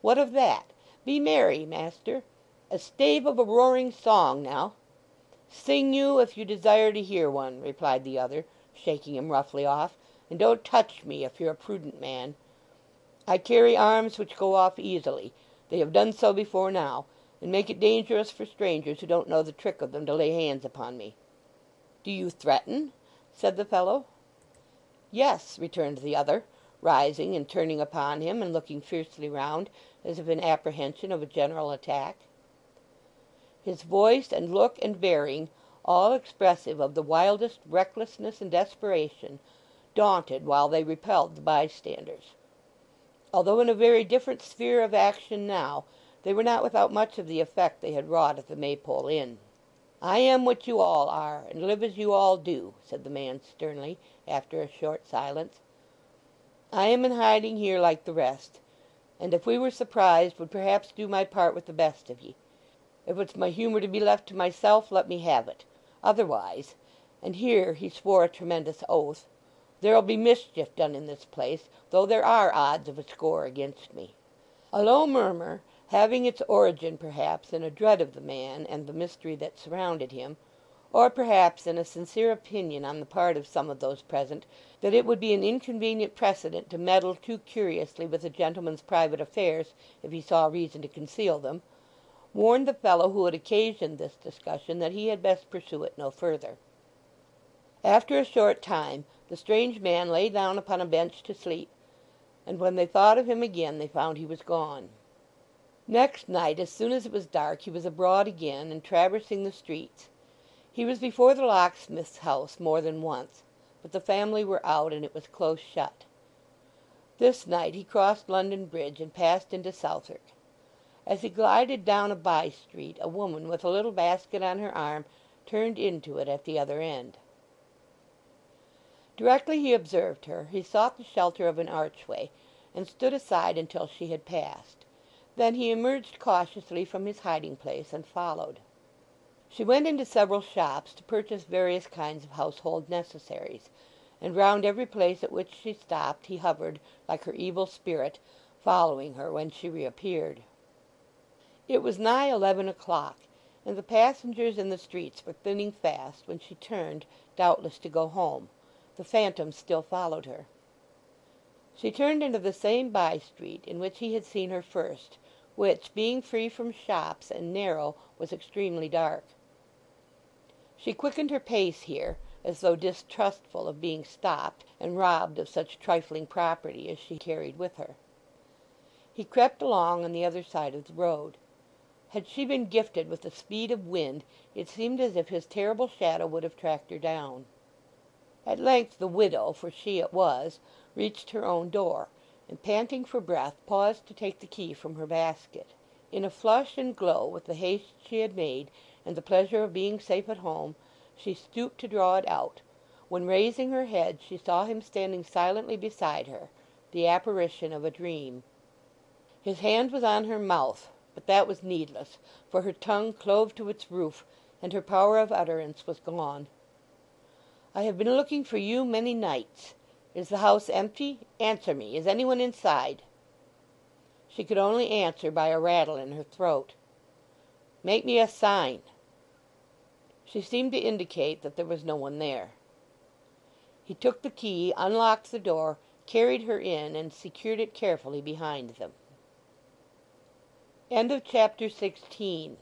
"What of that? Be merry, master. A stave of a roaring song, now." "Sing you, if you desire to hear one," replied the other, shaking him roughly off. "And don't touch me, if you're a prudent man. I carry arms which go off easily. They have done so before now, and make it dangerous for strangers who don't know the trick of them to lay hands upon me." "Do you threaten?" said the fellow. "Yes," returned the other, rising and turning upon him, and looking fiercely round, as if in apprehension of a general attack. His voice and look and bearing, all expressive of the wildest recklessness and desperation, daunted while they repelled the bystanders. Although in a very different sphere of action now, they were not without much of the effect they had wrought at the Maypole Inn. "I am what you all are, and live as you all do," said the man sternly, after a short silence. "I am in hiding here like the rest, and if we were surprised would perhaps do my part with the best of ye. If it's my humour to be left to myself, let me have it. Otherwise"—and here he swore a tremendous oath—"there'll be mischief done in this place, though there are odds of a score against me." A low murmur, having its origin perhaps in a dread of the man and the mystery that surrounded him, or perhaps in a sincere opinion on the part of some of those present that it would be an inconvenient precedent to meddle too curiously with a gentleman's private affairs if he saw reason to conceal them, warned the fellow who had occasioned this discussion that he had best pursue it no further. After a short time the strange man lay down upon a bench to sleep, and when they thought of him again they found he was gone. Next night, as soon as it was dark, he was abroad again, and traversing the streets. He was before the locksmith's house more than once, but the family were out, and it was close shut. This night he crossed London Bridge and passed into Southwark. As he glided down a by-street a woman with a little basket on her arm turned into it at the other end. Directly he observed her he sought the shelter of an archway, and stood aside until she had passed. Then he emerged cautiously from his hiding-place and followed. She went into several shops to purchase various kinds of household necessaries, and round every place at which she stopped he hovered, like her evil spirit, following her when she reappeared. It was nigh 11 o'clock, and the passengers in the streets were thinning fast when she turned, doubtless to go home. The phantom still followed her. She turned into the same by-street in which he had seen her first, which, being free from shops and narrow, was extremely dark. She quickened her pace here, as though distrustful of being stopped and robbed of such trifling property as she carried with her. He crept along on the other side of the road. Had she been gifted with the speed of wind, it seemed as if his terrible shadow would have tracked her down. At length the widow, for she it was, reached her own door, and panting for breath paused to take the key from her basket. In a flush and glow with the haste she had made, and the pleasure of being safe at home, she stooped to draw it out, when raising her head she saw him standing silently beside her, the apparition of a dream. His hand was on her mouth, but that was needless, for her tongue clove to its roof, and her power of utterance was gone. "I have been looking for you many nights. Is the house empty? Answer me. Is anyone inside?" She could only answer by a rattle in her throat. "Make me a sign." She seemed to indicate that there was no one there. He took the key, unlocked the door, carried her in, and secured it carefully behind them. Chapter 16